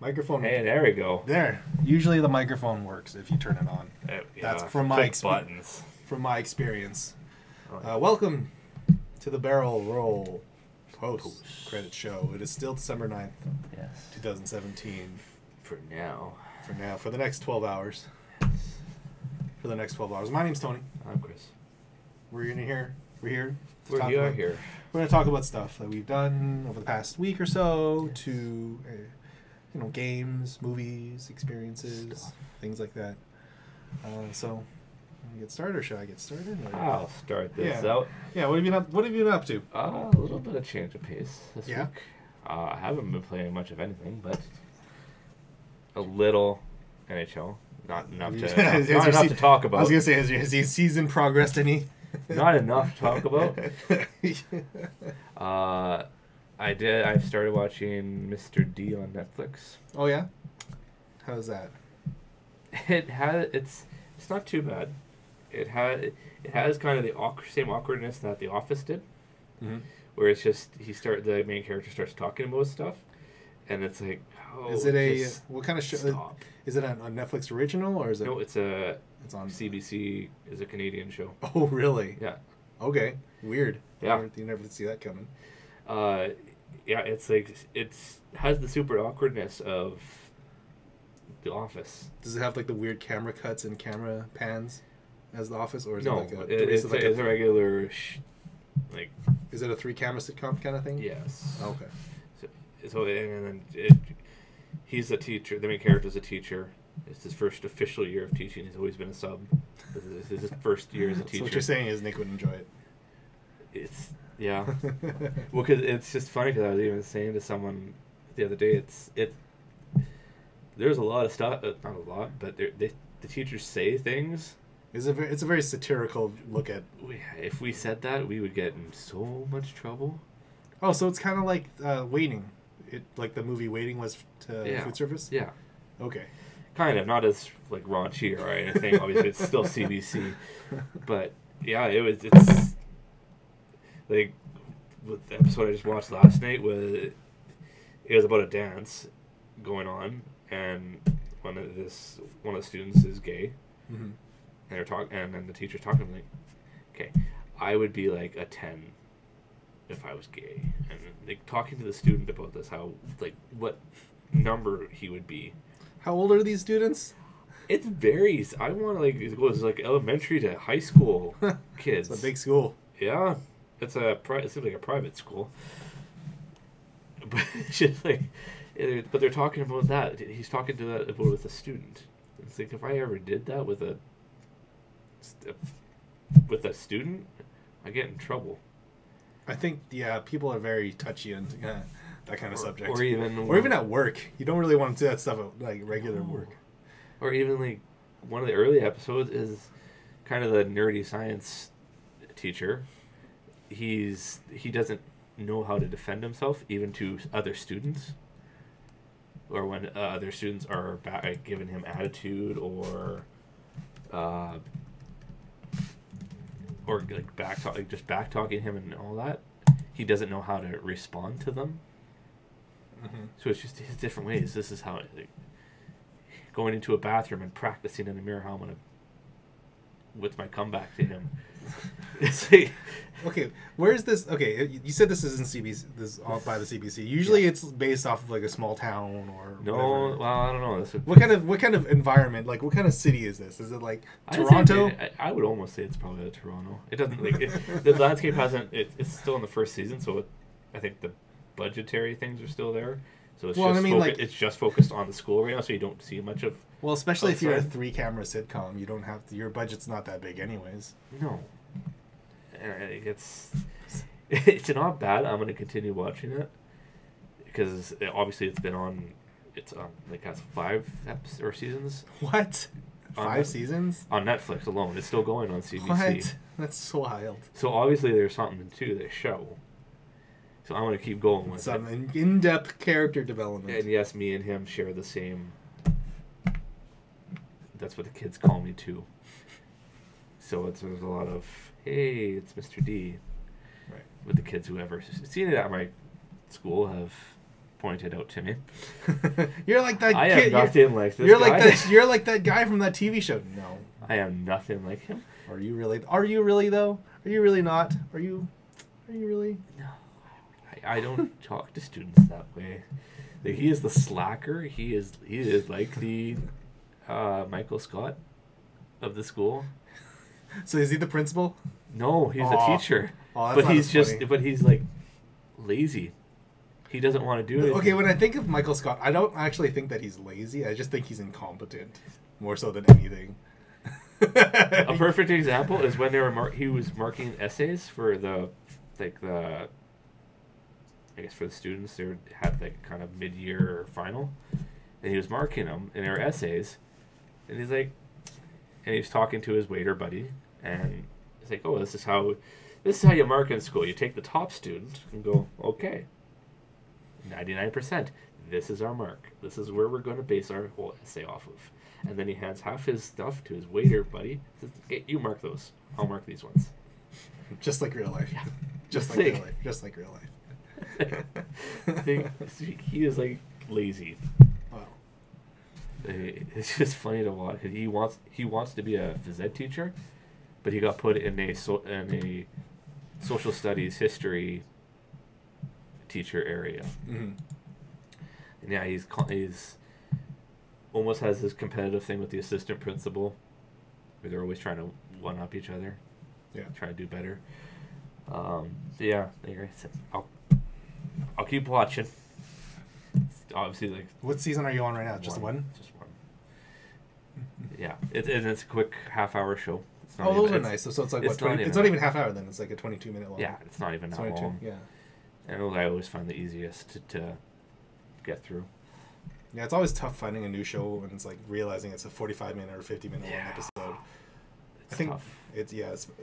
Microphone. Hey, there we go. There. Usually the microphone works if you turn it on. That's from my buttons. From my experience. Oh. Welcome to the Barrel Roll post-credit show. It is still December 9th, Yes. 2017. For now. For the next 12 hours. For the next 12 hours. My name's Tony. I'm Chris. We're here. We're here. here. We're going to talk about stuff that we've done over the past week or so to, games, movies, experiences, things like that. So, get started, or should I get started? Or? I'll start this out. Yeah, what have you been up to? A little bit of change of pace this week. I haven't been playing much of anything, but a little NHL. Not enough to talk about. I was going to say, has your season progressed any? Not enough to talk about. I started watching Mr. D on Netflix. Oh yeah? How's that? It's not too bad. It has kind of the same awkwardness that The Office did. Mm-hmm. Where it's just the main character starts talking about stuff, and it's like, is it what kind of show? Stop. Is it a Netflix original, or is it? No, it's on CBC. Is a Canadian show. Oh really? Yeah. Okay. Weird. Yeah. You never see that coming. Yeah, it's like it has the super awkwardness of The Office. Does it have like the weird camera cuts and camera pans as The Office, or is no, it like it's a regular Is it a 3-camera sitcom kind of thing? Yes. Okay. So and then he's a teacher. The main character's a teacher. It's his first official year of teaching. He's always been a sub. This is his first year as a teacher. So what you're saying is Nick would enjoy it. It's well, because it's just funny because I was even saying to someone the other day, there's a lot of stuff, not a lot, but the teachers say things. It's a very satirical look at. If we said that, we would get in so much trouble. Oh, so it's kind of like Waiting. Like the movie Waiting was to food service? Yeah. Okay. Kind of, not as like raunchy or anything. Obviously, it's still CBC, but yeah, it's like with the episode I just watched last night it was about a dance going on, and one of the students is gay, mm-hmm. and they're talking, and then the teacher's talking to me, like, okay, I would be like a 10 if I was gay, and like talking to the student about this, how like what number he would be. How old are these students? It varies. I want to it goes like elementary to high school kids. It's a big school. Yeah, it seems like a private school. But it's just like, but they're talking about that. He's talking to that about with a student. It's like, if I ever did that with a student, I get in trouble. I think people are very touchy on that kind of subject. Or even at work. You don't really want to do that stuff at like regular work. Or even like one of the early episodes is kind of the nerdy science teacher. He doesn't know how to defend himself even to other students. Or when other students are giving him attitude or like back talking him and all that, he doesn't know how to respond to them. Mm-hmm. So it's just his different ways. This is how going into a bathroom and practicing in the mirror how I'm gonna what's my comeback to him. It's like, okay, where's this? Okay, you said this is in CBC. This is all by the CBC. Usually, it's based off of like a small town or no. Whatever. Well, I don't know. What kind of environment? Like, what kind of city is this? Is it like Toronto? I would almost say it's probably Toronto. It doesn't the landscape hasn't. It's still in the first season, so I think the budgetary things are still there. So it's just focused on the school right now, so you don't see much of. Well, especially if you're a 3-camera sitcom, you don't have to. Your budget's not that big, anyways. No. It's not bad. I'm gonna continue watching it because obviously it's been on. It's has 5 seasons. What? 5 seasons on Netflix alone? It's still going on CBC. What? That's wild. So obviously there's something to the show. So I'm gonna keep going with some in-depth character development. And yes, me and him share the same. That's what the kids call me too. So there's a lot of, hey, it's Mr. D. Right. With the kids who ever seen it at my school have pointed out to me. You're like that I kid. am nothing like this You're guy. like that. You're like that guy from that TV show. No. I am nothing like him. Are you really? Are you really though? Are you really not? Are you really? No. I don't talk to students that way. Like, he is the slacker. He is like the Michael Scott of the school. So is he the principal? No, he's a teacher. Oh, that's but not he's as just funny. but he's like lazy. He doesn't want to do it. Okay, when I think of Michael Scott, I don't actually think that he's lazy. I just think he's incompetent, more so than anything. A perfect example is when they were he was marking essays for the I guess for the students. They had like kind of mid-year final, and he was marking them, and they were essays, and he's like, and he was talking to his waiter buddy, and he's like, "Oh, this is how you mark in school. You take the top student and go, okay, 99%. This is our mark. This is where we're going to base our whole essay off of." And then he hands half his stuff to his waiter buddy. Says, "Okay, you mark those. I'll mark these ones." Just like real life. Yeah. Just like real life. Just like real life. He is like lazy. Wow. It's just funny to watch. He wants to be a phys ed teacher, but he got put in a social studies history teacher area. Mm-hmm. And yeah, he's almost has this competitive thing with the assistant principal, where they're always trying to one up each other. Yeah. Try to do better. Yeah, like I said, I'll keep watching. It's obviously, like, What season are you on right now? Just one? Just one. Yeah, it's a quick half-hour show. It's not Those even, are nice. So it's like it's what? 20, not it's even- not even half hour then. It's like a 22-minute long. Yeah, it's not even that 22. long. Yeah. And I always find the easiest to get through. Yeah, it's always tough finding a new show and it's like realizing it's a 45-minute or 50-minute long episode. It's I think tough. it's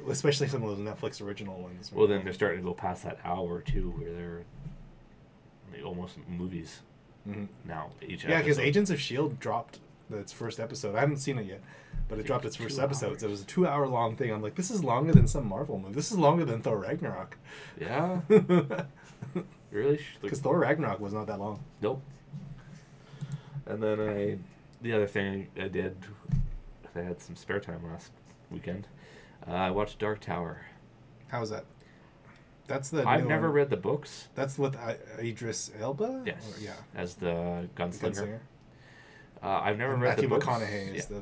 especially some of those Netflix original ones. Well, then they're starting to go past that hour too, where they're like almost movies now. Each Yeah, because episode. Agents of S.H.I.E.L.D. dropped its first episode. I haven't seen it yet, but it dropped its first 2 episode. So it hours. was a 2-hour long thing. I'm like, this is longer than some Marvel movie. This is longer than Thor Ragnarok. Yeah, really. Because Thor Ragnarok was not that long. Nope. And then the other thing I did, I had some spare time last weekend. I watched Dark Tower. How was that? That's the. I've new never one. read the books. That's with Idris Elba. Yes. Or, yeah. As the gunslinger. Gunslinger. I've never And read Matthew the books. McConaughey is Yeah.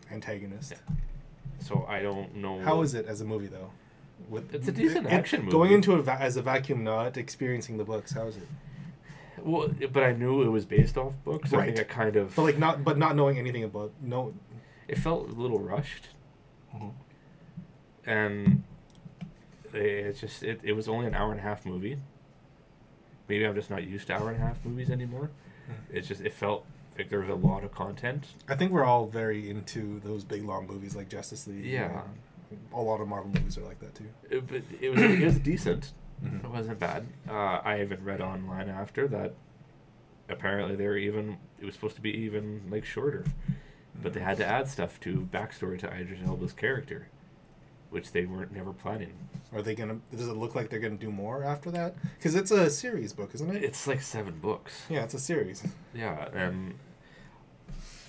the antagonist. Yeah. So I don't know. How is it as a movie though? It's a decent action movie. Going into as a vacuum, not experiencing the books. How is it? Well, but I knew it was based off books. So I Right. think I kind of. But not knowing anything about It felt a little rushed, Mhm. and it was only an hour and a half movie. Maybe I'm just not used to hour and a half movies anymore. It felt like there was a lot of content. I think we're all very into those big long movies like Justice League. Yeah. and a lot of Marvel movies are like that too. But it was decent. Mhm. It wasn't bad. I even read online after that. Apparently, it was supposed to be even like shorter, but they had to add stuff to backstory to Idris Elba's character, which they weren't never planning. Are they gonna? Does it look like they're gonna do more after that? Because it's a series book, isn't it? It's like 7 books. Yeah, it's a series. Yeah, and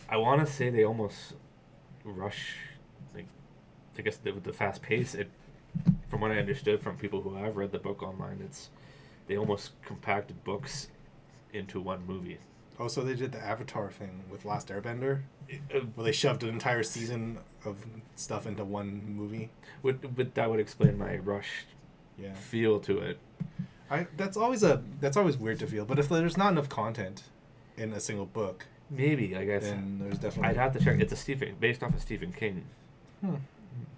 I want to say they almost rush, like, I guess with the fast pace. From what I understood from people who have read the book online, they almost compacted books into one movie. Oh, so they did the Avatar thing with Last Airbender, where they shoved an entire season of stuff into one movie. But that would explain my rushed Yeah, feel to it. that's always weird to feel. But if there's not enough content in a single book, Maybe, I guess. then there's definitely. I'd have to check. It's based off a Stephen King Hmm.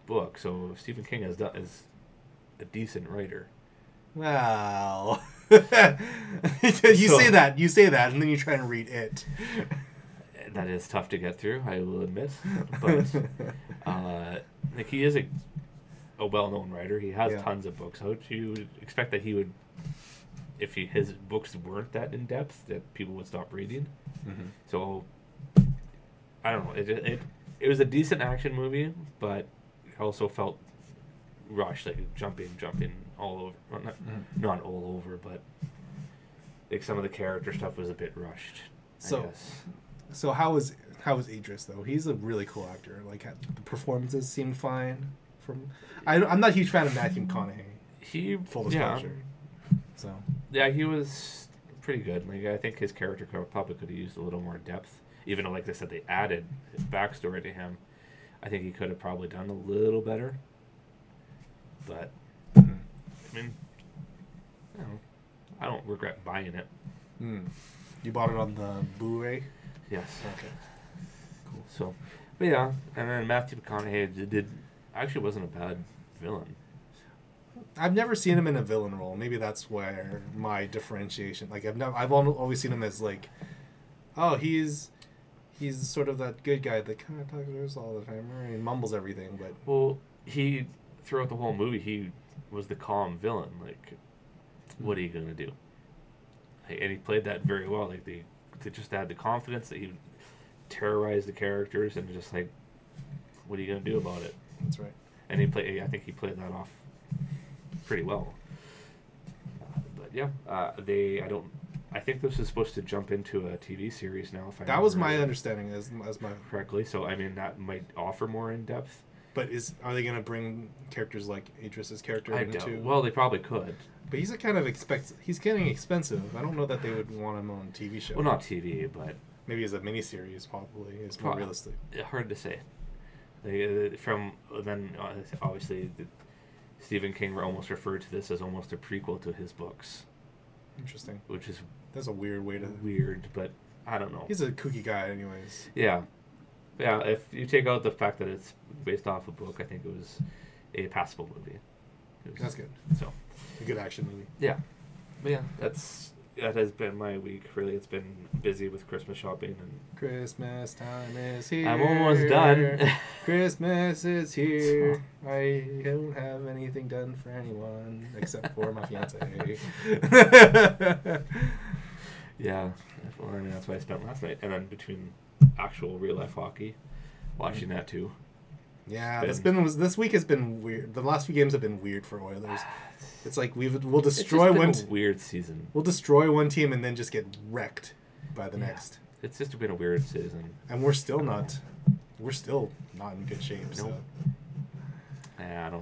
book, so Stephen King is a decent writer. Well, you say that, and then you try and read it. That is tough to get through, I will admit. But like, he is a well-known writer. He has tons of books. How would you expect that he would, if his books weren't that in depth, that people would stop reading? Mm-hmm. So I don't know. It was a decent action movie, but it also felt rushed, like jumping all over. Well, not all over, but like some of the character stuff was a bit rushed. I guess. So how is Idris though? He's a really cool actor. Like the performances seemed fine. I'm not a huge fan of Matthew McConaughey. Full disclosure. So yeah, he was pretty good. Like I think his character probably could have used a little more depth. Even though, like they said, they added his backstory to him. I think he could have probably done a little better. But I mean, I don't regret buying it. You bought it on the Blu-ray? Yes. Okay. Cool. So, but yeah, and then Matthew McConaughey actually wasn't a bad villain. I've never seen him in a villain role. Maybe that's where my differentiation. Like I've always seen him as like, oh, he's sort of that good guy that kind of talks to us all the time. Right? He mumbles everything, but throughout the whole movie, he was the calm villain. Like, what are you gonna do? And he played that very well. Like they just had the confidence that he terrorized the characters, and just like, what are you gonna do about it? That's right. And I think he played that off pretty well. But yeah, I think this is supposed to jump into a TV series now. That was my understanding, as my correctly. So I mean, that might offer more in depth. But are they going to bring characters like Idris's character into? Well, they probably could. But he's he's getting expensive. I don't know that they would want him on a TV show. Well, not TV, but maybe as a miniseries. Probably is more realistic. Hard to say. Obviously, Stephen King almost referred to this as almost a prequel to his books. Interesting. That's a weird way to... Weird, but I don't know. He's a kooky guy anyways. Yeah. Yeah, if you take out the fact that it's based off a book, I think it was a passable movie. That's good. So, a good action movie. Yeah. But yeah, that has been my week. Really, it's been busy with Christmas shopping and Christmas time is here. I'm almost done. Christmas is here. I don't have anything done for anyone except for my fiance. Yeah, well, I mean that's what I spent last night, and then between actual real life hockey, watching that too. Yeah, this week has been weird. The last few games have been weird for Oilers. It's like we'll destroy one. It's a weird season. We'll destroy one team and then just get wrecked by the next. It's just been a weird season, and we're still not in good shape. Nope. So. Yeah,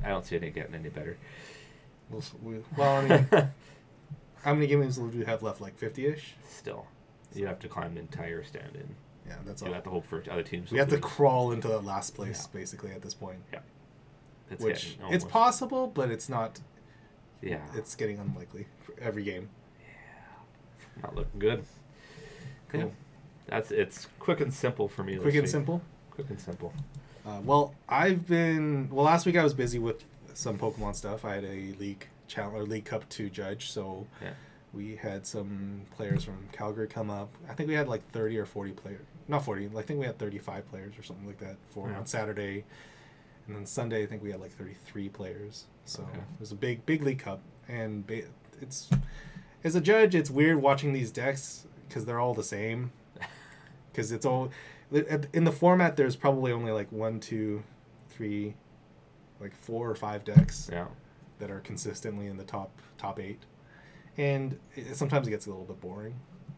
I don't see it getting any better. Well, I mean, how many games do we have left? Like 50-ish. Still, you have to climb the entire stand-in. Yeah, that's all. You have to hope for other teams. We have to crawl into that last place, basically, at this point. Yeah. It's possible, but it's not. Yeah. It's getting unlikely for every game. Yeah. Not looking good. Cool. Yeah. It's quick and simple for me. Quick and simple? Quick and simple. Last week I was busy with some Pokemon stuff. I had a League Cup to judge, so we had some players from Calgary come up. I think we had like 30 or 40 players. Not 40, I think we had 35 players or something like that on Saturday. And then Sunday, I think we had like 33 players. So it was a big League Cup. And it's as a judge, it's weird watching these decks because they're all the same. Because it's all... In the format, there's probably only like 1, 2, 3, like 4 or 5 decks that are consistently in the top 8. And sometimes it gets a little bit boring,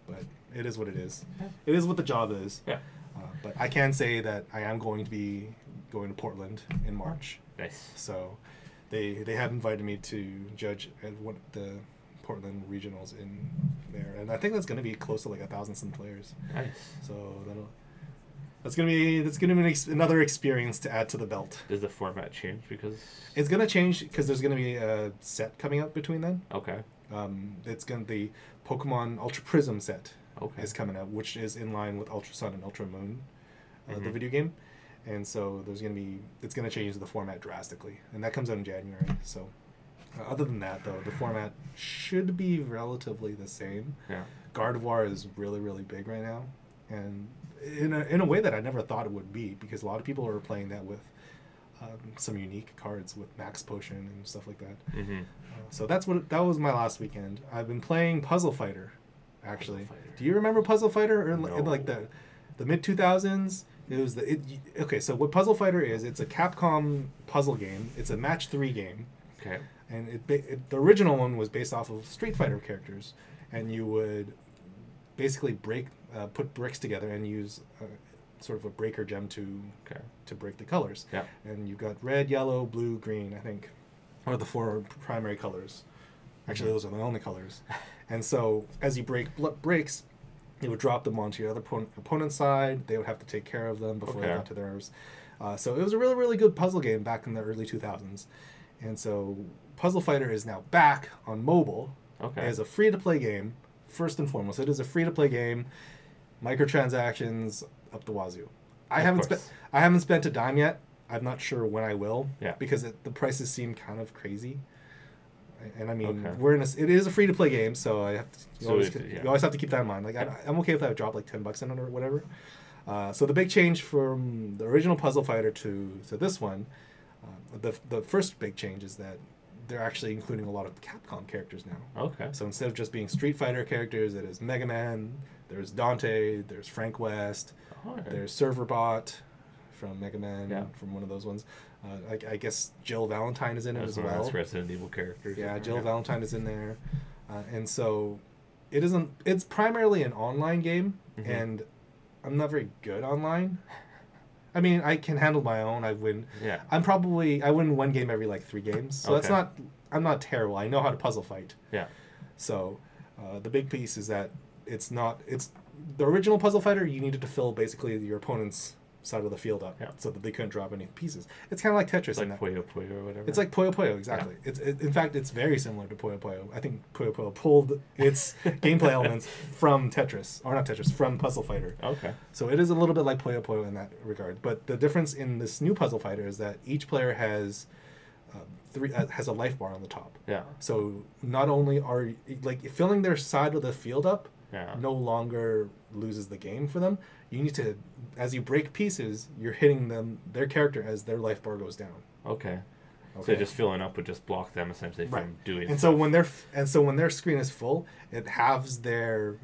but it is what it is. It is what the job is. Yeah. But I can say that I am going to be going to Portland in March. Nice. So they have invited me to judge at the Portland regionals in there, and I think that's going to be close to like 1,000 some players. Nice. So that's gonna be another experience to add to the belt. Does the format change because it's gonna change because there's gonna be a set coming out between then? Okay. The Pokemon Ultra Prism set is coming out, which is in line with Ultra Sun and Ultra Moon, the video game, and so it's gonna change the format drastically, and that comes out in January. So, other than that, though, the format should be relatively the same. Yeah. Gardevoir is really, really big right now, and in a way that I never thought it would be, because a lot of people are playing that with some unique cards with Max Potion and stuff like that. Mm-hmm. So that was my last weekend. I've been playing Puzzle Fighter, actually. Do you remember Puzzle Fighter in like the mid 2000s? It was okay. So what Puzzle Fighter is? It's a Capcom puzzle game. It's a match 3 game. Okay. And the original one was based off of Street Fighter characters, and you would basically put bricks together and use sort of a breaker gem to break the colors. Yeah. And you've got red, yellow, blue, green, I think, are the 4 primary colors. Actually, those are the only colors. And so as you break bricks, you would drop them onto your other opponent's side. They would have to take care of them before they got to theirs. So it was a really, really good puzzle game back in the early 2000s. And so Puzzle Fighter is now back on mobile as a free-to-play game. First and foremost, it is a free-to-play game. Microtransactions up the wazoo. I haven't spent a dime yet. I'm not sure when I will. Yeah. Because the prices seem kind of crazy. And I mean, it is a free-to-play game, so you always have to keep that in mind. Like I'm okay if I drop like $10 in it or whatever. So the big change from the original Puzzle Fighter to this one, the first big change is that they're actually including a lot of Capcom characters now. Okay. So instead of just being Street Fighter characters, it is Mega Man, there's Dante, there's Frank West, there's Serverbot from Mega Man, from one of those ones. I guess Jill Valentine is in it as well. That's Resident Evil characters. Yeah, Jill Valentine is in there. And so it's primarily an online game, and I'm not very good online. I mean, I can handle my own. I win. Yeah. I win one game every like 3 games. So I'm not terrible. I know how to puzzle fight. Yeah. So the big piece is that it's the original Puzzle Fighter, you needed to fill basically your opponent's side of the field up so that they couldn't drop any pieces. It's kind of like Tetris. It's like Puyo Puyo or whatever. It's like Puyo Puyo, exactly. Yeah. In fact, it's very similar to Puyo Puyo. I think Puyo Puyo pulled its gameplay elements from Tetris, or not Tetris, from Puzzle Fighter. Okay. So it is a little bit like Puyo Puyo in that regard. But the difference in this new Puzzle Fighter is that each player has a life bar on the top. Yeah. So not only are filling their side of the field up, no longer loses the game for them. You need to, as you break pieces, you're hitting their character as their life bar goes down. Okay. So just filling up would just block them essentially from doing. And stuff. so when their screen is full, it halves their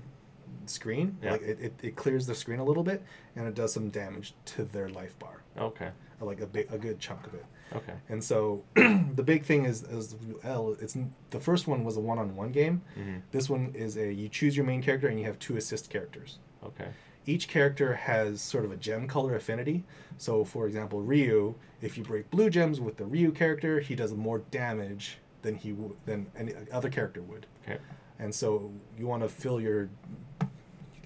screen. Yeah. Like it clears the screen a little bit, and it does some damage to their life bar. Okay. Like a good chunk of it. Okay. And so the big thing is the first one was a one-on-one game. Mm-hmm. This one is you choose your main character and you have 2 assist characters. Okay. Each character has sort of a gem color affinity. So, for example, Ryu, if you break blue gems with the Ryu character, he does more damage than any other character would. Okay. And so you want to fill your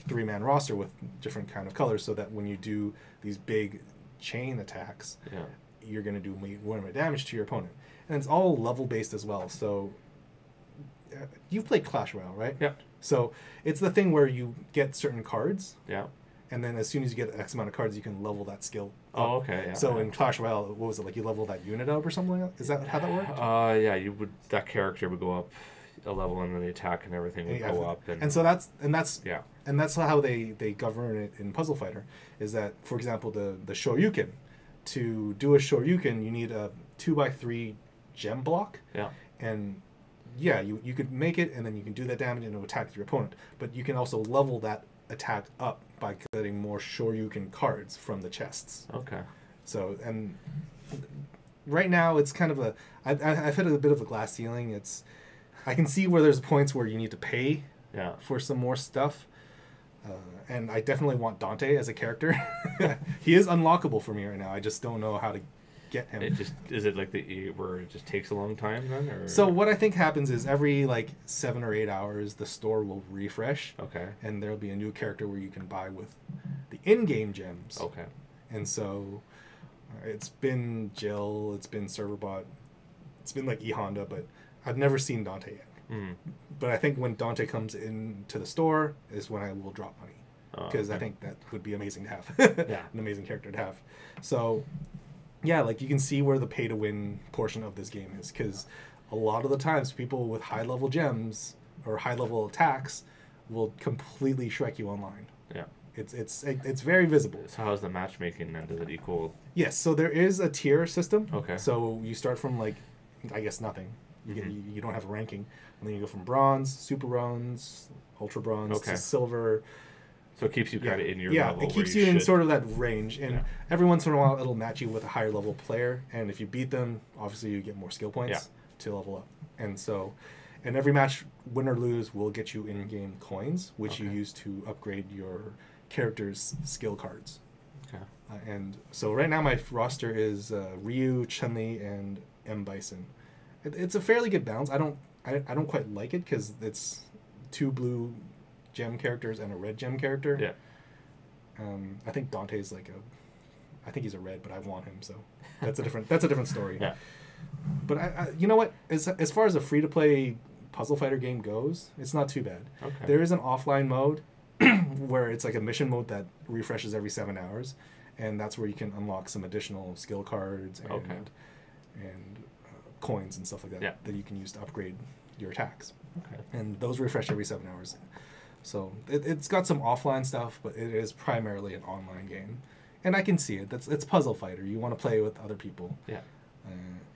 3-man roster with different kind of colors so that when you do these big chain attacks, you're going to do more damage to your opponent. And it's all level based as well. So you've played Clash Royale, right? Yeah. So it's the thing where you get certain cards. Yeah. And then as soon as you get X amount of cards, you can level that skill up. Oh, okay. Yeah. So in Clash Royale, what was it, like you level that unit up or something like that? Is that how that worked? Yeah, that character would go up a level, and then the attack and everything would go up. And so that's how they govern it in Puzzle Fighter, is that, for example, the Shoryuken. To do a Shoryuken, you need a 2x3 gem block. Yeah. And you could make it, and then you can do that damage and it'll attack your opponent. But you can also level that attack up by getting more Shoryuken cards from the chests. Okay. So, and right now it's kind of I've hit a bit of a glass ceiling. I can see where there's points where you need to pay for some more stuff. And I definitely want Dante as a character. He is unlockable for me right now. I just don't know how to get him. Is it like where it just takes a long time then? Or? So what I think happens is every 7 or 8 hours, the store will refresh. Okay. And there'll be a new character where you can buy with the in-game gems. Okay. And so it's been Jill, it's been Serverbot, it's been E Honda, but I've never seen Dante yet. Mm. But I think when Dante comes into the store is when I will drop money. Because I think that would be amazing to have. An amazing character to have. So, you can see where the pay-to-win portion of this game is. Because a lot of the times, people with high-level gems or high-level attacks will completely Shrek you online. Yeah. It's very visible. So how's the matchmaking then? Does it equal? Yes, so there is a tier system. Okay. So you start from, I guess nothing. You don't have a ranking. And then you go from bronze, super bronze, ultra bronze to silver. So it keeps you kind of in your level. Yeah, it keeps you in sort of that range. And every once in a while, it'll match you with a higher level player. And if you beat them, obviously you get more skill points to level up. And so, And every match, win or lose, will get you in-game coins, which you Okay. use to upgrade your character's skill cards. Okay. And so right now my roster is Ryu, Chun-Li, and M. Bison. It's a fairly good balance. I don't quite like it because it's 2 blue gem characters and a red gem character. Yeah. I think Dante's I think he's a red, but I want him, so that's a different story. Yeah. But I you know what? As far as a free to play puzzle fighter game goes, it's not too bad. Okay. There is an offline mode where it's like a mission mode that refreshes every 7 hours, and that's where you can unlock some additional skill cards and coins and stuff like that that you can use to upgrade your attacks. Okay. And those refresh every 7 hours. So it's got some offline stuff, but it is primarily an online game. And I can see it. It's puzzle fighter. You want to play with other people. Yeah.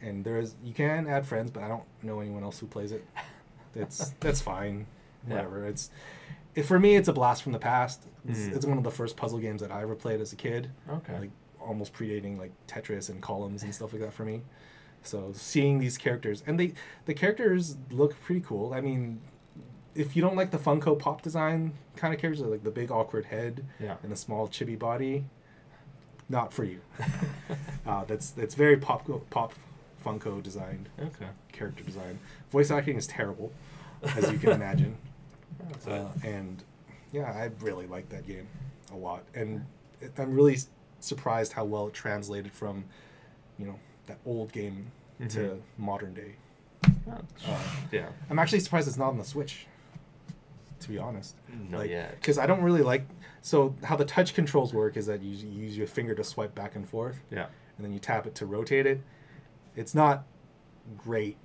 And you can add friends, but I don't know anyone else who plays it. That's fine. Whatever. For me, it's a blast from the past. It's one of the first puzzle games that I ever played as a kid. Okay. Like almost predating like Tetris and Columns and stuff like that for me. So seeing these characters, and the characters look pretty cool. I mean, if you don't like the Funko Pop design kind of characters, like the big awkward head and the small chibi body, not for you. That's very pop Funko designed. Okay. Character design. Voice acting is terrible, as you can imagine. And yeah, I really like that game a lot, and I'm really surprised how well it translated from, that old game to modern day. Yeah. I'm actually surprised it's not on the Switch, to be honest. Not yet. Because I don't really like... So how the touch controls work is that you use your finger to swipe back and forth. Yeah. And then you tap it to rotate it. It's not great.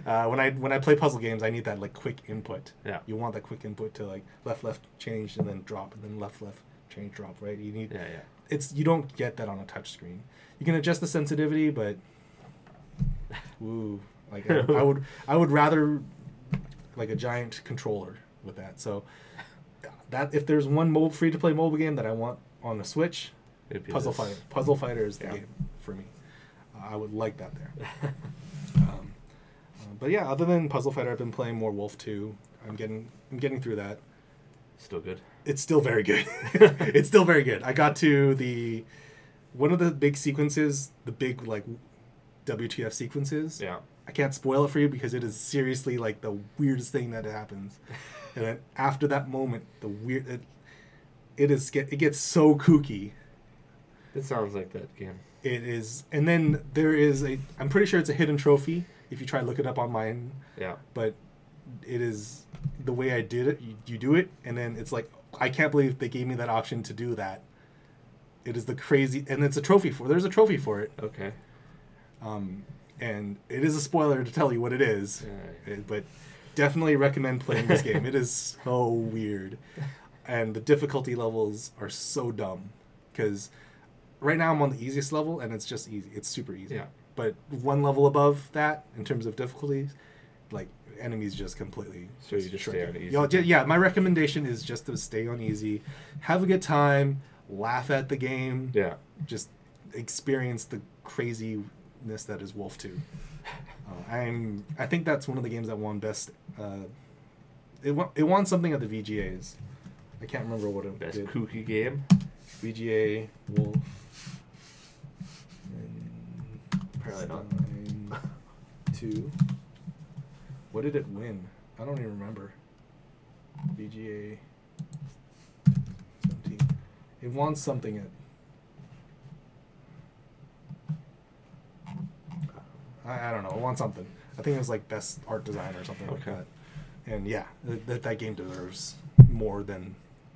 When I play puzzle games, I need that quick input. Yeah. You want that quick input to left change and then drop, and then left change drop, right? You need... Yeah. You don't get that on a touch screen. You can adjust the sensitivity, but I would rather a giant controller with that. So that if there's one free to play mobile game that I want on the Switch, Puzzle Fighter is the game for me. I would like that there. But yeah, other than Puzzle Fighter, I've been playing more Wolf 2. I'm getting through that. Still good. It's still very good. It's still very good. I got to one of the big sequences, the big WTF sequences. Yeah. I can't spoil it for you because it is seriously the weirdest thing that happens. And then after that moment, it gets so kooky. It sounds like that game. It is, and then there is I'm pretty sure it's a hidden trophy if you try to look it up online. Yeah. But it is the way I did it. You do it, and then it's I can't believe they gave me that option to do that. It is and it's a trophy there's a trophy for it. Okay. And it is a spoiler to tell you what it is, but definitely recommend playing this game. It is so weird, and the difficulty levels are so dumb because right now I'm on the easiest level, and it's just easy. It's super easy. Yeah. But one level above that, in terms of difficulties, enemies just completely... So you just stay on easy? Yeah, my recommendation is just to stay on easy. Have a good time. Laugh at the game. Yeah. Just experience the craziness that is Wolf 2. I think that's one of the games that won best... It won something at the VGAs. I can't remember what it Best did. kooky game? VGA, Wolf... Apparently not. 2. What did it win? I don't even remember. VGA 17. It won something at... I don't know. It won something. I think it was best art design or something like that. And yeah, that game deserves more than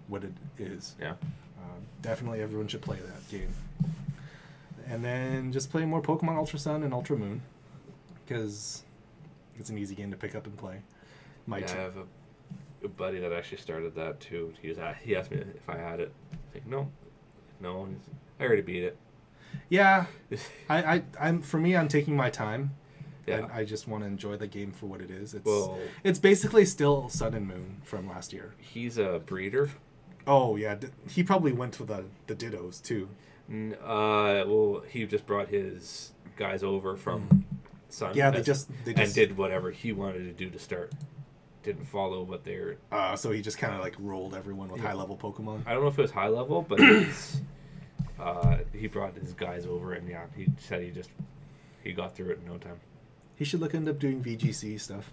what it is. Yeah. Definitely everyone should play that game. And then just play more Pokemon Ultra Sun and Ultra Moon, because it's an easy game to pick up and play. I have a buddy that actually started that too. He asked me if I had it. I think no, I already beat it. Yeah, I'm taking my time. Yeah. And I just want to enjoy the game for what it is. It's basically still Sun and Moon from last year. He's a breeder. Oh yeah, he probably went to the Dittos too. Well, he just brought his guys over from son. Yeah, they just and did whatever he wanted to do to start. Didn't follow what they're. So he just kind of like rolled everyone with high level Pokemon. I don't know if it was high level, but he brought his guys over, and yeah, he said he got through it in no time. He should look into doing VGC stuff.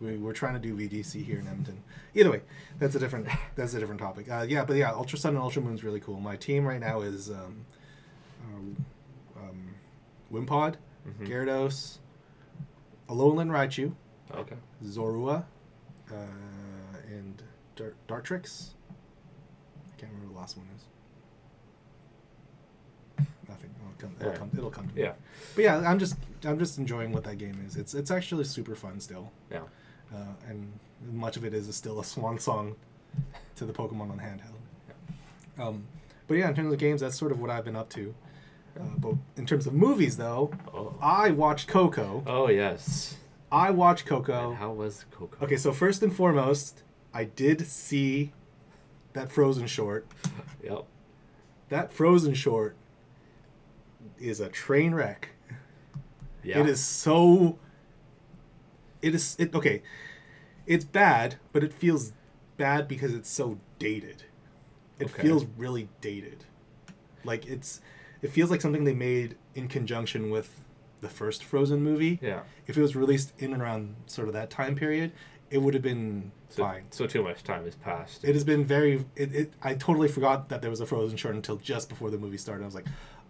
We're trying to do VGC here in Edmonton. Either way, that's a different topic. Ultra Sun and Ultra Moon's really cool. My team right now is Wimpod, Gyarados, Alolan Raichu, okay, Zorua, and Dartrix. I can't remember what the last one is. Nothing. It'll come to me. Yeah. But yeah, I'm just enjoying what that game is. It's actually super fun still. Yeah. And much of it is still a swan song to the Pokemon on handheld. Yeah. But yeah, in terms of games, that's sort of what I've been up to. But in terms of movies, though, I watched Coco. Oh yes. I watched Coco. And how was Coco? Okay, so first and foremost, I did see that Frozen short. Yep. That Frozen short is a train wreck. Yeah. It is so... Okay, it's bad, but it feels bad because it's so dated. It feels really dated. Like, it feels like something they made in conjunction with the first Frozen movie. Yeah. If it was released in and around sort of that time period, it would have been fine. So too much time has passed. It has been very... I totally forgot that there was a Frozen short until just before the movie started. I was like,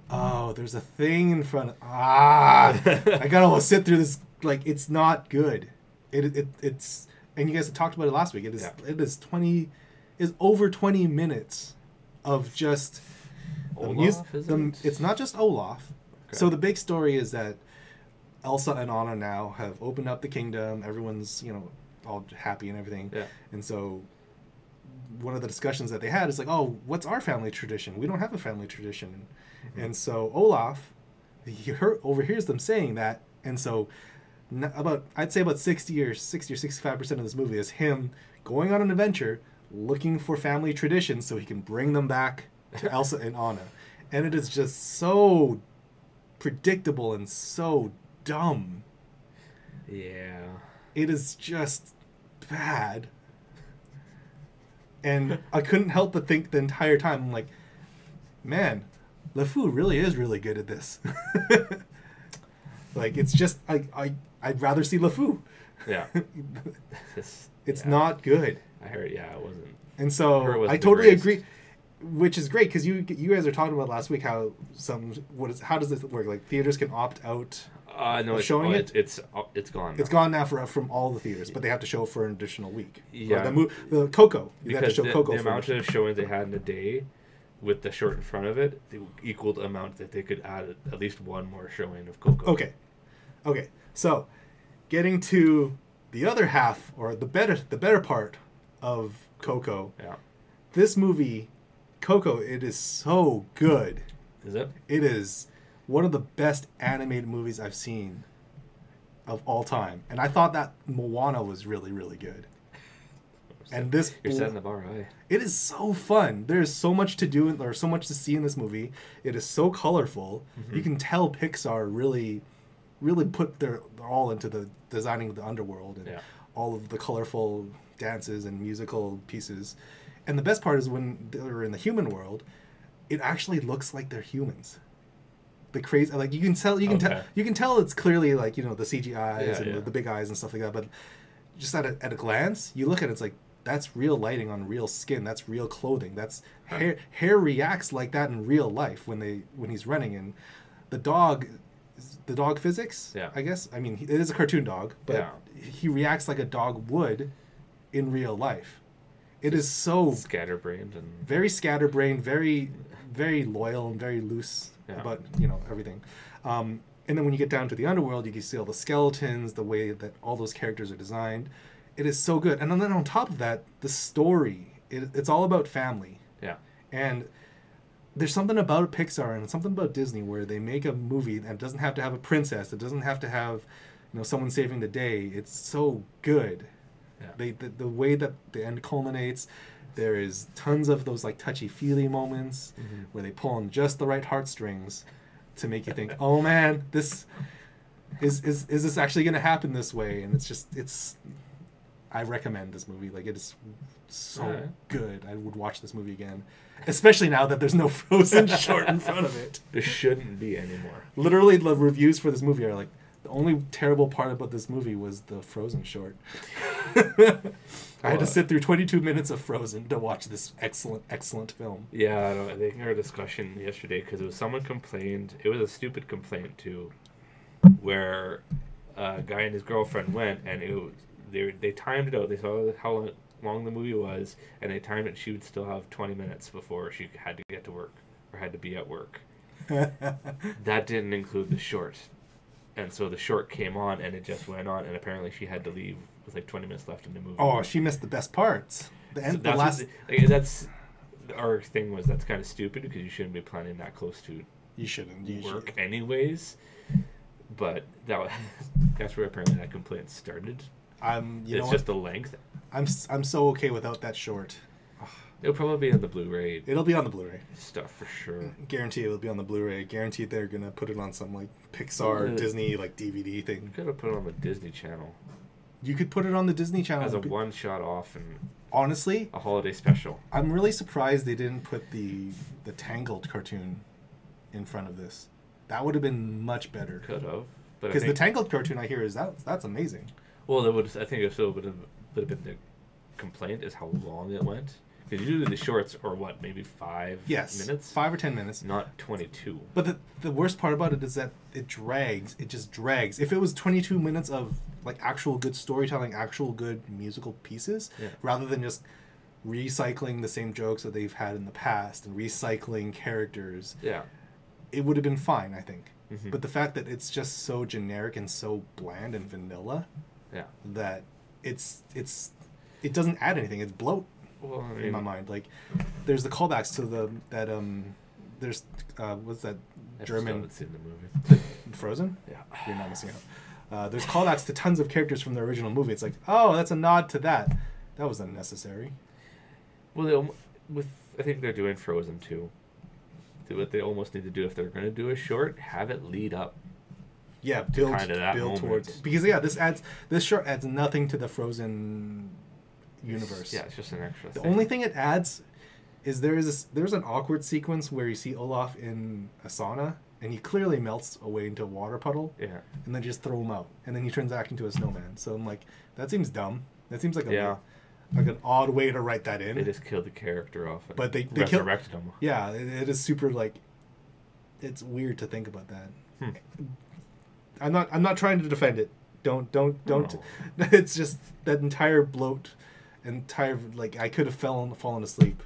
oh, there's a thing in front of... I gotta sit through this. Like, it's not good. It's... And you guys talked about it last week. It is over 20 minutes of just... It's not just Olaf. Okay. So the big story is that Elsa and Anna now have opened up the kingdom. Everyone's, all happy and everything. Yeah. And so one of the discussions that they had is like, oh, what's our family tradition? We don't have a family tradition. Mm-hmm. And so Olaf, overhears them saying that. And so I'd say about 60 or 65% of this movie is him going on an adventure looking for family traditions so he can bring them back to Elsa and Anna. And it is just so predictable and so dumb. Yeah. It is just bad. And I couldn't help but think the entire time, I'm like, man, LeFou really is really good at this. Like, it's just, I'd rather see LeFou. Yeah. It's not good. I heard, it wasn't. And so I totally agree, which is great because you guys are talking about last week how how does this work? Like, theaters can opt out no, showing it. It's gone now. It's gone now from all the theaters, but they have to show for an additional week. Yeah. The Coco. You because have to show Coco the amount of showings they had in a day with the short in front of it, the equal amount that they could add at least one more showing of Coco. Okay. So, getting to the other half, or the better part of Coco. Yeah. This movie, Coco, it is so good. Is it? It is one of the best animated movies I've seen of all time. And I thought that Moana was really, really good. And this... You're setting the bar high. It is so fun. There's so much to do, or so much to see in this movie. It is so colorful. Mm-hmm. You can tell Pixar really put their all into the designing of the underworld and all of the colorful dances and musical pieces. And the best part is when they're in the human world, it actually looks like they're humans. The crazy, like, you can tell it's clearly, like, the CGIs and the big eyes and stuff like that. But just at a glance, you look at it, it's like, that's real lighting on real skin. That's real clothing. That's hair reacts like that in real life when he's running. And the dog physics, I guess. I mean, it is a cartoon dog, but he reacts like a dog would in real life. It is so scatterbrained and very scatterbrained, very, very loyal and very loose about everything. And then when you get down to the underworld, you can see all the skeletons, the way that all those characters are designed. It is so good. And then on top of that, the story. It's all about family. Yeah. And there's something about Pixar and something about Disney where they make a movie that doesn't have to have a princess. It doesn't have to have, someone saving the day. It's so good. Yeah. The way that the end culminates, there is tons of those, like, touchy-feely moments where they pull on just the right heartstrings to make you think, oh man, this is this actually going to happen this way? And it's. I recommend this movie. Like, it is so good. I would watch this movie again, especially now that there's no Frozen short in front of it. There shouldn't be anymore. Literally, the reviews for this movie are like, the only terrible part about this movie was the Frozen short. I had to sit through 22 minutes of Frozen to watch this excellent film. Yeah, I think we had a discussion yesterday because it was someone complained. It was a stupid complaint too, where a guy and his girlfriend went, and it was, they timed it out. They saw how long the movie was, and they timed it. She would still have 20 minutes before she had to get to work or had to be at work. That didn't include the short. And so the short came on, and it just went on, and apparently she had to leave with like 20 minutes left in the movie. Oh, she missed the best parts. The end, so the last. That's our thing was that's kind of stupid because you shouldn't be planning that close to. You shouldn't. Work anyways. But that's where apparently that complaint started. It's just the length. I'm so okay without that short. It'll probably be on the Blu-ray. It'll be on the Blu-ray Stuff for sure. Guarantee it'll be on the Blu-ray. Guarantee they're gonna put it on some like Pixar, Disney like DVD thing. You could have put it on the Disney Channel. You could put it on the Disney Channel as a one-shot off and honestly a holiday special. I'm really surprised they didn't put the Tangled cartoon in front of this. That would have been much better. Could have, because the Tangled cartoon I hear is that's amazing. Well, that would I think it still would have been the complaint is how long it went. Because usually the shorts are what, maybe 5 minutes? 5 or 10 minutes. Not 22. But the worst part about it is that it drags. It just drags. If it was 22 minutes of like actual good storytelling, actual good musical pieces, rather than just recycling the same jokes that they've had in the past and recycling characters, it would have been fine, I think. Mm-hmm. But the fact that it's just so generic and so bland and vanilla, that it doesn't add anything. It's bloat. Well, I mean, in my mind, like there's the callbacks to there's what's that German? I haven't seen the movie. Frozen? Yeah, you're not missing out. There's callbacks to tons of characters from the original movie. It's like, oh, that's a nod to that. That was unnecessary. Well, I think they're doing Frozen too. What they almost need to do if they're going to do a short, have it lead up. Yeah, build towards it. Because this short adds nothing to the Frozen universe. It's just an extra thing. The only thing it adds is there's an awkward sequence where you see Olaf in a sauna and he clearly melts away into a water puddle. Yeah. And then just throw him out. And then he turns back into a snowman. So I'm like, that seems dumb. That seems like like an odd way to write that in. They just killed the character off. But they resurrected him. Yeah, it is super like it's weird to think about that. I'm not trying to defend it. Don't. No. It's just that entire bloat. Like I could have fallen asleep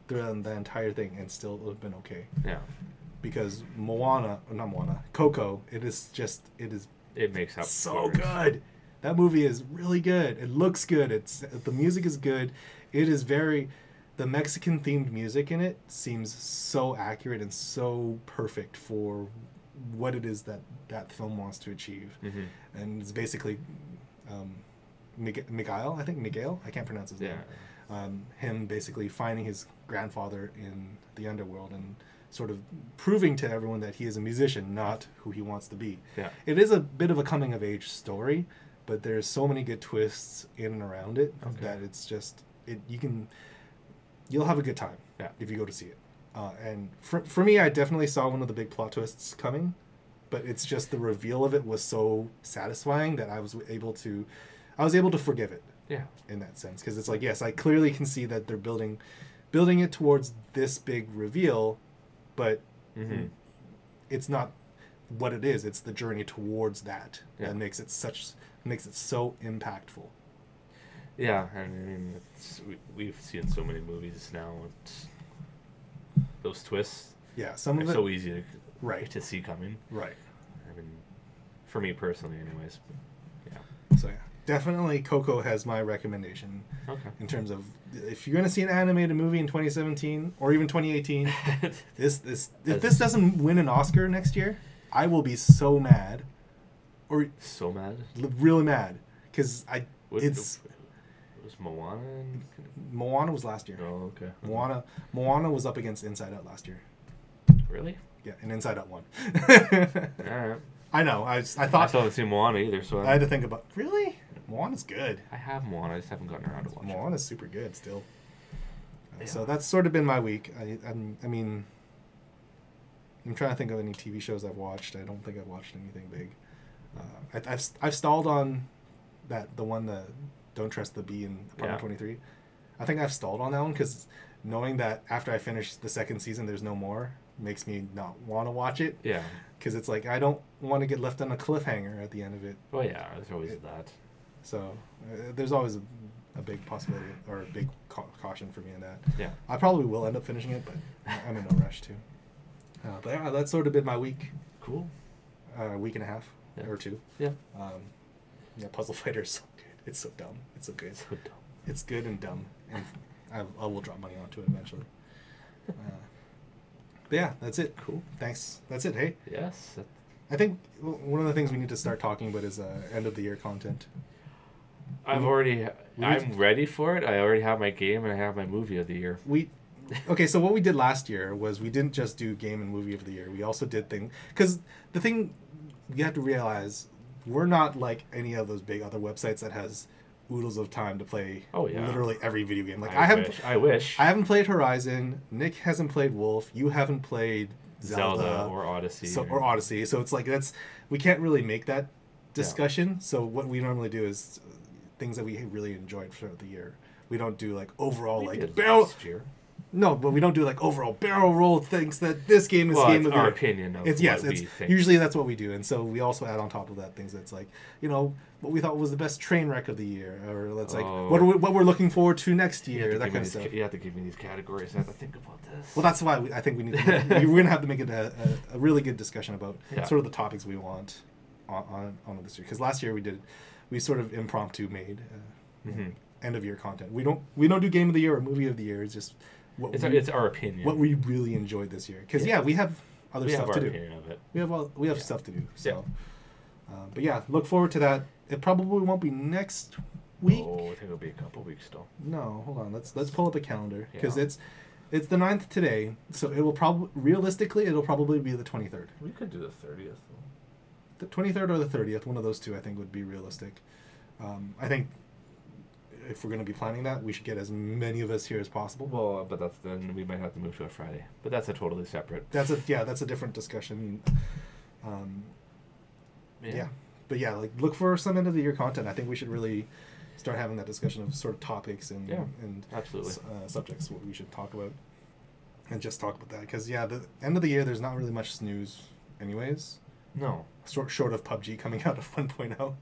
throughout the entire thing and still it would have been okay. Yeah. Because Coco, it makes up so good. That movie is really good. It looks good. The music is good. It is the Mexican themed music in it seems so accurate and so perfect for what it is that film wants to achieve. Mm-hmm. And it's basically Miguel, I can't pronounce his name. Him basically finding his grandfather in the underworld and sort of proving to everyone that he is a musician, not who he wants to be. Yeah. It is a bit of a coming of age story, but there's so many good twists in and around it that it's just you'll have a good time if you go to see it. And for me, I definitely saw one of the big plot twists coming, but it's just the reveal of it was so satisfying that I was able to forgive it. Yeah. In that sense, because it's like, yes, I clearly can see that they're building it towards this big reveal, but it's not what it is. It's the journey towards that that makes it so impactful. Yeah, I mean, we've seen so many movies now. Those twists. Yeah, some of it so easy to see coming. Right. I mean, for me personally, anyways. But yeah. So yeah. Definitely Coco has my recommendation in terms of if you're going to see an animated movie in 2017 or even 2018, if this doesn't win an Oscar next year, I will be so mad. So mad? Really mad. Because was Moana? Moana was last year. Oh, okay. Moana was up against Inside Out last year. Really? Yeah, and Inside Out won. Alright. I know. I I thought still haven't seen Moana either, so I had to think about. Really, Moana's good. I have Moana. I just haven't gotten around to watching it. Moana's super good still. Yeah. So that's sort of been my week. I mean, I'm trying to think of any TV shows I've watched. I don't think I've watched anything big. I've stalled on the one that Don't Trust the Bee in Apartment 23. I think I've stalled on that one because knowing that after I finish the second season there's no more makes me not want to watch it. Yeah. Because it's like I don't want to get left on a cliffhanger at the end of it. Oh yeah, there's always that. So there's always a big possibility or a big caution for me in that. Yeah. I probably will end up finishing it, but I'm in no rush to. But yeah, that's sort of been my week. Cool. Week and a half or two. Yeah. Yeah, Puzzle Fighter is so good. It's so dumb. It's so good. So dumb. It's good and dumb, and I will drop money onto it eventually. But yeah, that's it. Cool. Thanks. That's it. Hey. Yes. I think one of the things we need to start talking about is end of the year content. I'm ready for it. I already have my game and I have my movie of the year. Okay, so what we did last year was we didn't just do game and movie of the year. We also did things because the thing you have to realize, we're not like any of those big other websites that has oodles of time to play literally every video game. Like I wish. I haven't played Horizon. Nick hasn't played Wolf. You haven't played Zelda or Odyssey. Or Odyssey. So it's like we can't really make that discussion. Yeah. So what we normally do is things that we really enjoyed throughout the year. We don't do like overall barrel. Last year. No, but we don't do like overall barrel roll things that this game is game of our year. Opinion of it's what we think. Usually that's what we do, and so we also add on top of that things that's like what we thought was the best train wreck of the year, or what we're looking forward to next year, that kind of stuff. You have to give me these categories. I have to think about this. Well, that's why I think we need. We're gonna have to make it a really good discussion about sort of the topics we want on this year. Because last year we sort of impromptu made end of year content. We don't do game of the year or movie of the year. It's just. It's our opinion. What we really enjoyed this year, because we have other stuff to do. Of it. We have stuff to do. So, but yeah, look forward to that. It probably won't be next week. Oh, I think it'll be a couple weeks still. No, hold on. Let's pull up a calendar because it's the 9th today. So it will realistically it'll probably be the 23rd. We could do the 30th. The 23rd or the 30th, one of those two, I think would be realistic. I think. If we're going to be planning that, we should get as many of us here as possible. Well, but then we might have to move to a Friday. But that's a totally separate. That's a different discussion. But yeah, like look for some end of the year content. I think we should really start having that discussion of sort of topics and absolutely subjects what we should talk about, and just talk about that because the end of the year there's not really much news, anyways. No, short of PUBG coming out of 1.0.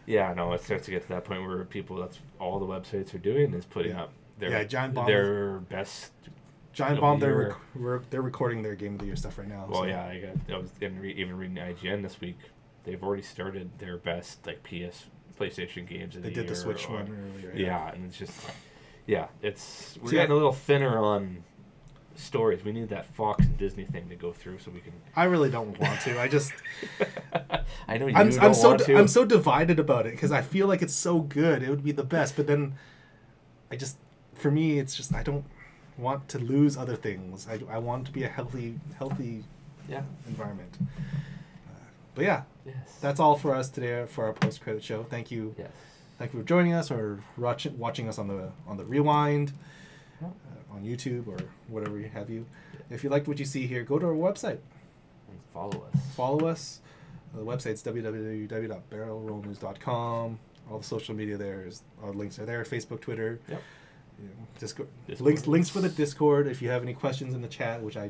Yeah, no, it starts to get to that point where that's all the websites are doing is putting up Giant Bomb, their best. Giant Bomb, they're recording their game of the year stuff right now. Well, so. I was even reading IGN this week. They've already started their best PlayStation games of the year. They did the Switch one earlier. Yeah, and it's just we're getting a little thinner on stories. We need that Fox and Disney thing to go through so we can. I really don't want to. I just. I know you don't want to. I'm so divided about it because I feel like it's so good. It would be the best, but then, for me, it's just I don't want to lose other things. I want it to be a healthy environment. But that's all for us today for our post-credit show. Thank you. Yes. Thank you for joining us or watching us on the rewind. On YouTube or whatever you have you. If you liked what you see here, go to our website. And follow us. The website's www.barrelrollnews.com. All the social media links are there. Facebook, Twitter. Yep. Discord. Links for the Discord. If you have any questions in the chat, which I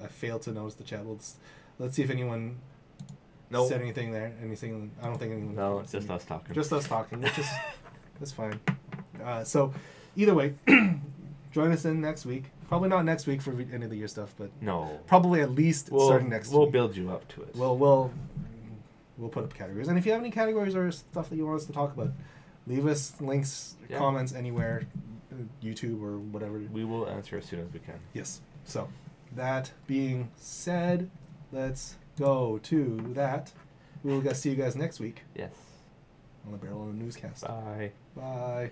failed to notice the chat. Let's see if anyone said anything there. Anything? I don't think anyone. No, it's just us talking. Just us talking, which is that's fine. So either way. Join us in next week. Probably not next week for end of the year stuff, but probably at least starting next week. We'll build you up to it. We'll put up categories, and if you have any categories or stuff that you want us to talk about, leave us links, comments anywhere, YouTube or whatever. We will answer as soon as we can. Yes. So, that being said, let's go to that. We will see you guys next week. Yes. On the BrNN Newscast. Bye. Bye.